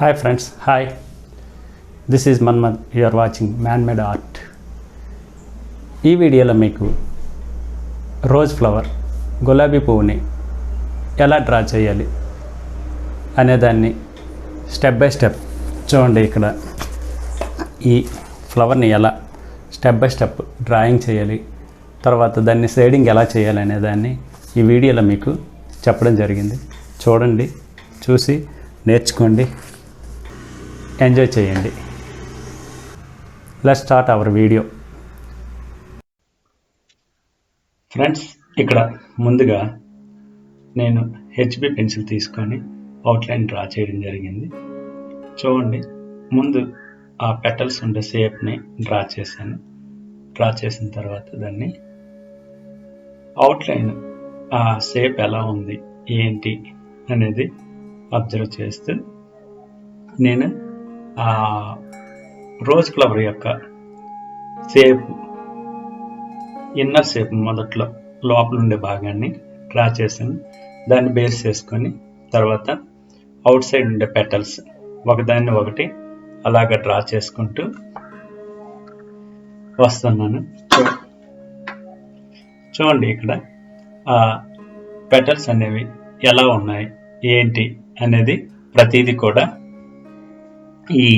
Hi friends, hi. This is Manmad. You are watching Man-Made Art. ఈ వీడియోలో మీకు rose flower గులాబీ పువ్వుని ఎలా డ్రా చేయాలి అనేదాన్ని స్టెప్ బై స్టెప్ చూడండి. ఇక్కడ ఈ ఫ్లవర్ని ఎలా స్టెప్ బై స్టెప్ డ్రాయింగ్ చేయాలి, తర్వాత దాన్ని షేడింగ్ ఎలా చేయాలి అనేదాన్ని ఈ వీడియోలో మీకు చెప్పడం జరిగింది. చూడండి, చూసి నేర్చుకోండి, ఎంజాయ్ చేయండి. Let's start our video. Friends, ఇక్కడ ముందుగా నేను హెచ్బి పెన్సిల్ తీసుకొని అవుట్లైన్ డ్రా చేయడం జరిగింది. చూడండి, ముందు ఆ పెటల్స్ ఉండే షేప్ని డ్రా చేశాను. డ్రా చేసిన తర్వాత దాన్ని అవుట్లైన్ ఆ షేప్ ఎలా ఉంది ఏంటి అనేది అబ్జర్వ్ చేస్తూ నేను ఆ రోజ్ ఫ్లవర్ యొక్క షేప్, ఇన్నర్ షేప్ మొదట్లో లోపల ఉండే భాగాన్ని డ్రా చేశాను. దాన్ని బేస్ చేసుకొని తర్వాత అవుట్ సైడ్ ఉండే పెటల్స్ ఒకదాన్ని ఒకటి అలాగ డ్రా చేసుకుంటూ వస్తున్నాను. చూడండి, ఇక్కడ ఆ పెటల్స్ అనేవి ఎలా ఉన్నాయి ఏంటి అనేది ప్రతిదీ కూడా ఈ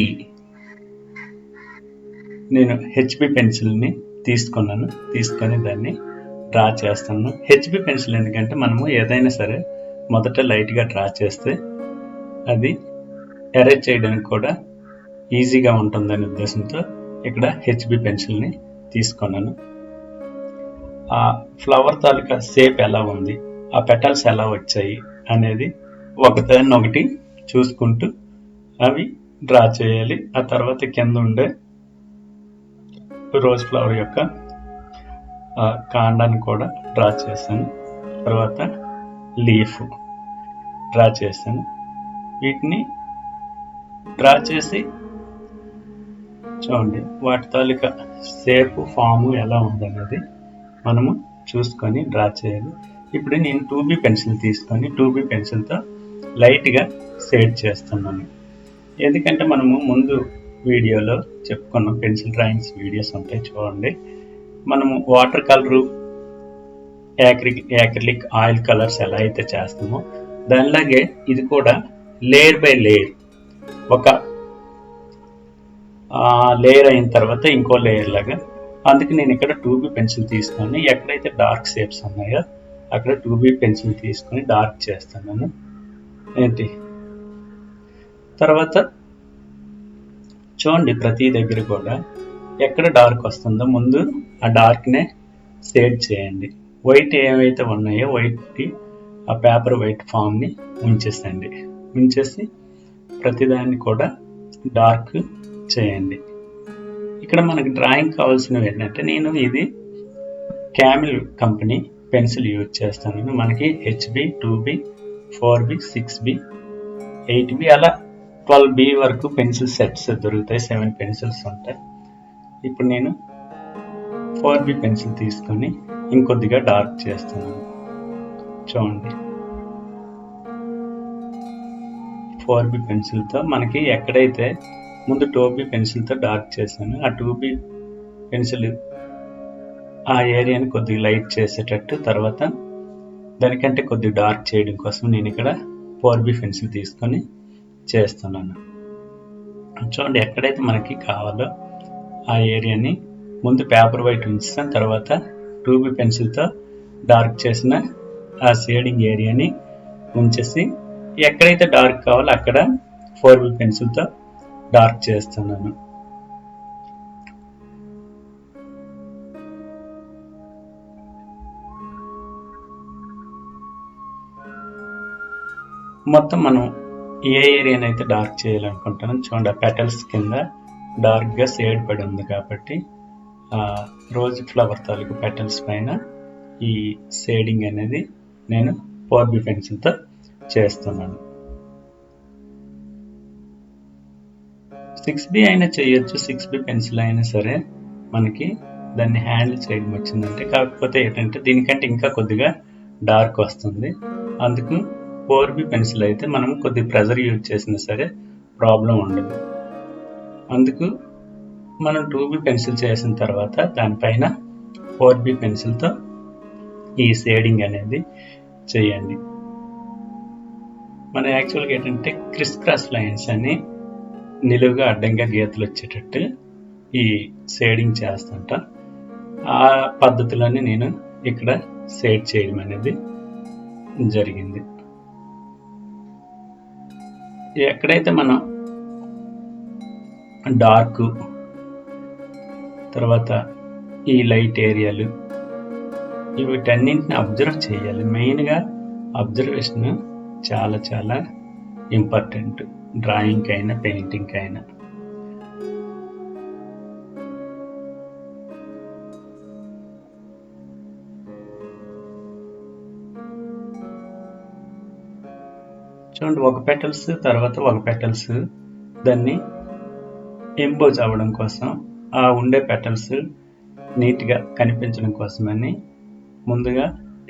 నేను హెచ్బి పెన్సిల్ని తీసుకొని దాన్ని డ్రా చేస్తాను. హెచ్బి పెన్సిల్ ఎందుకంటే మనము ఏదైనా సరే మొదట లైట్గా డ్రా చేస్తే అది ఎరేజ్ చేయడానికి కూడా ఈజీగా ఉంటుందనే ఉద్దేశంతో ఇక్కడ హెచ్బి పెన్సిల్ని తీసుకున్నాను. ఆ ఫ్లవర్ తాలూకా షేప్ ఎలా ఉంది, ఆ పెటల్స్ ఎలా వచ్చాయి అనేది ఒకదాన్ని ఒకటి చూసుకుంటూ అవి డ్రా చేయాలి. ఆ తర్వాత కింద ఉండే రోజ్ ఫ్లవర్ యొక్క కాండాన్ని కూడా డ్రా చేశాను. తర్వాత లీఫ్ డ్రా చేశాను. వీటిని డ్రా చేసి చూడండి, వాటి తాలూకా షేప్ ఫాము ఎలా ఉందనేది మనము చూసుకొని డ్రా చేయాలి. ఇప్పుడు నేను 2B పెన్సిల్ తీసుకొని 2B పెన్సిల్తో లైట్గా షేడ్ చేస్తున్నాను. ఎందుకంటే మనము ముందు వీడియోలో చెప్పుకున్న పెన్సిల్ డ్రాయింగ్స్ వీడియోస్ ఉంటాయి, చూడండి. మనము water colour, acrylic oil colours ఎలా అయితే చేస్తామో దానిలాగే ఇది కూడా లేయర్ బై లేయర్, ఒక లేయర్ అయిన తర్వాత ఇంకో లేయర్ లాగా. అందుకే నేను ఇక్కడ 2B పెన్సిల్ తీసుకొని ఎక్కడైతే డార్క్ షేప్స్ ఉన్నాయో అక్కడ 2B పెన్సిల్ తీసుకొని డార్క్ చేస్తున్నాను. ఏంటి తర్వాత చూడండి, ప్రతి దగ్గర కూడా ఎక్కడ డార్క్ వస్తుందో ముందు ఆ డార్క్నే షేడ్ చేయండి. వైట్ ఏవైతే ఉన్నాయో వైట్కి ఆ పేపర్ వైట్ ఫామ్ని ఉంచేసి ప్రతిదాన్ని కూడా డార్క్ చేయండి. ఇక్కడ మనకి డ్రాయింగ్ కావాల్సినవి ఏంటంటే, నేను ఇది క్యామిల్ కంపెనీ పెన్సిల్ యూజ్ చేస్తాను. మనకి HB, 2B, 4B, 6B, 8B అలా 12B వరకు పెన్సిల్ సెట్స్ దొరుకుతాయి. 7 పెన్సిల్స్ ఉంటాయి. ఇప్పుడు నేను 4B పెన్సిల్ తీసుకొని ఇంకొద్దిగా డార్క్ చేస్తున్నాను. చూడండి, 4B పెన్సిల్తో మనకి ఎక్కడైతే ముందు 2B పెన్సిల్తో డార్క్ చేశాను, ఆ 2B పెన్సిల్ ఆ ఏరియాని కొద్దిగా లైట్ చేసేటట్టు, తర్వాత దానికంటే కొద్దిగా డార్క్ చేయడం కోసం నేను ఇక్కడ 4B పెన్సిల్ తీసుకొని చేస్తున్నాను. చూడండి, ఎక్కడైతే మనకి కావాలో ఆ ఏరియాని ముందు పేపర్ వైట్ ఉంచుతాను, తర్వాత 2B పెన్సిల్తో డార్క్ చేసిన ఆ షేడింగ్ ఏరియాని ఉంచేసి ఎక్కడైతే డార్క్ కావాలో అక్కడ 4B పెన్సిల్తో డార్క్ చేస్తున్నాను. మొత్తం మనం ఏ ఏరియాని అయితే డార్క్ చేయాలనుకుంటానో చూడండి, ఆ పెటల్స్ కింద డార్క్గా షేడ్ పడి ఉంది కాబట్టి రోజ్ ఫ్లవర్ తాలూకు పెటల్స్ పైన ఈ షేడింగ్ అనేది నేను 4B పెన్సిల్తో చేస్తున్నాను. 6B అయినా చేయొచ్చు, 6B పెన్సిల్ అయినా సరే మనకి దాన్ని హ్యాండిల్ చేయడం వచ్చిందంటే. కాకపోతే ఏంటంటే దీనికంటే ఇంకా కొద్దిగా డార్క్ వస్తుంది. అందుకు 4B పెన్సిల్ అయితే మనం కొద్ది ప్రెజర్ యూజ్ చేసినా సరే ప్రాబ్లం ఉండదు. అందుకు మనం 2B పెన్సిల్ చేసిన తర్వాత దానిపైన 4B పెన్సిల్తో ఈ షేడింగ్ అనేది చేయండి. మన యాక్చువల్గా ఏంటంటే క్రిస్ క్రాస్ లైన్స్ అని నిలువుగా అడ్డంగా గీతలు వచ్చేటట్టు ఈ షేడింగ్ చేస్తుంటా. ఆ పద్ధతిలోనే నేను ఇక్కడ షేడ్ చేయడం అనేది జరిగింది. ఎక్కడైతే మనం డార్క్ తర్వాత ఈ లైట్ ఏరియాలు వీటన్నింటిని అబ్జర్వ్ చేయాలి. మెయిన్గా అబ్జర్వేషన్ చాలా చాలా ఇంపార్టెంట్, డ్రాయింగ్ అయినా పెయింటింగ్ అయినా. చూడండి, ఒక పెటల్స్ తర్వాత ఒక పెటల్స్ దాన్ని ఎంబోజ్ అవ్వడం కోసం, ఆ ఉండే పెటల్స్ నీట్గా కనిపించడం కోసమని ముందుగా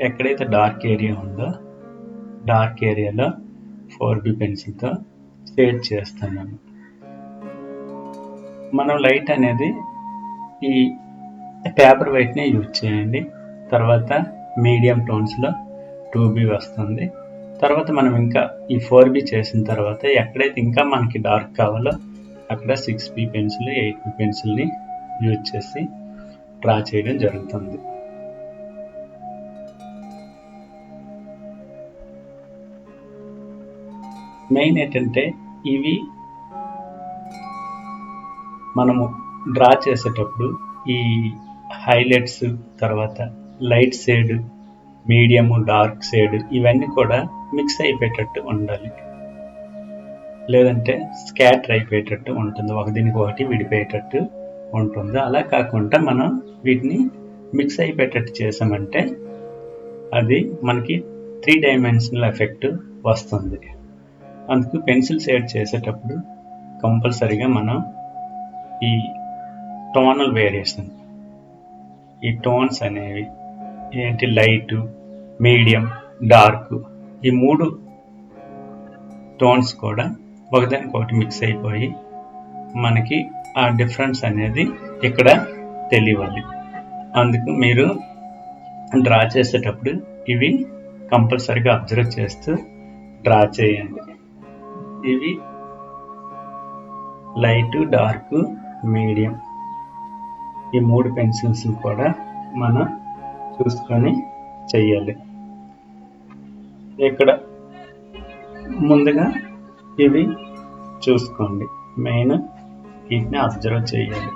ఎక్కడైతే డార్క్ ఏరియా ఉందో డార్క్ ఏరియాలో 4B పెన్సిల్తో షేడ్ చేస్తున్నాను. మనం లైట్ అనేది ఈ పేపర్ వైట్నే యూజ్ చేయండి. తర్వాత మీడియం టోన్స్లో 2B వస్తుంది. తర్వాత మనం ఇంకా ఈ 4B చేసిన తర్వాత ఎక్కడైతే ఇంకా మనకి డార్క్ కావాలో అక్కడ 6B పెన్సిల్ 8B పెన్సిల్ని యూజ్ చేసి డ్రా చేయడం జరుగుతుంది. మెయిన్ ఏంటంటే ఇవి మనము డ్రా చేసేటప్పుడు ఈ హైలైట్స్ తర్వాత light shade, medium, dark shade ఇవన్నీ కూడా మిక్స్ అయిపోయేటట్టు ఉండాలి, లేదంటే స్కాటర్ అయిపోయేటట్టు ఉంటుంది, ఒకదానికి ఒకటి విడిపోయేటట్టు ఉంటుంది. అలా కాకుండా మనం వీటిని మిక్స్ అయిపోయేటట్టు చేసామంటే అది మనకి 3 డైమెన్షనల్ ఎఫెక్ట్ వస్తుంది. అందుకు పెన్సిల్ షేడ్ చేసేటప్పుడు కంపల్సరీగా మనం ఈ టోనల్ వేరియేషన్, ఈ టోన్స్ అనేవి ఏంటి, లైట్, మీడియం, డార్క్, ఈ 3 టోన్స్ కూడా ఒకదానికొకటి మిక్స్ అయిపోయి మనకి ఆ డిఫరెన్స్ అనేది ఇక్కడ తెలియాలి. అందుకు మీరు డ్రా చేసేటప్పుడు ఇవి కంపల్సరీగా అబ్జర్వ్ చేస్తూ డ్రా చేయండి. ఇవి లైట్, డార్క్, మీడియం ఈ 3 పెన్సిల్స్ కూడా మనం చూసుకొని చెయ్యాలి. ఇక్కడ ముందుగా ఇవి చూసుకోండి, మెయిన్ వీటిని అబ్జర్వ్ చేయాలి.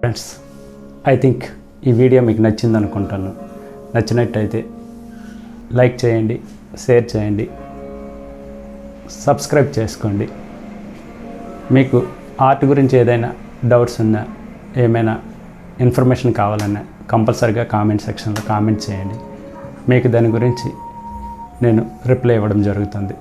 ఫ్రెండ్స్, ఐ థింక్ ఈ వీడియో మీకు నచ్చింది అనుకుంటాను. నచ్చినట్టయితే లైక్ చేయండి, షేర్ చేయండి, సబ్స్క్రైబ్ చేసుకోండి. మీకు ఆర్ట్ గురించి ఏదైనా డౌట్స్ ఉన్నా, ఏమైనా ఇన్ఫర్మేషన్ కావాలన్నా కంపల్సరీగా కామెంట్ సెక్షన్లో కామెంట్ చేయండి. మీకు దాని గురించి నేను రిప్లై ఇవ్వడం జరుగుతుంది.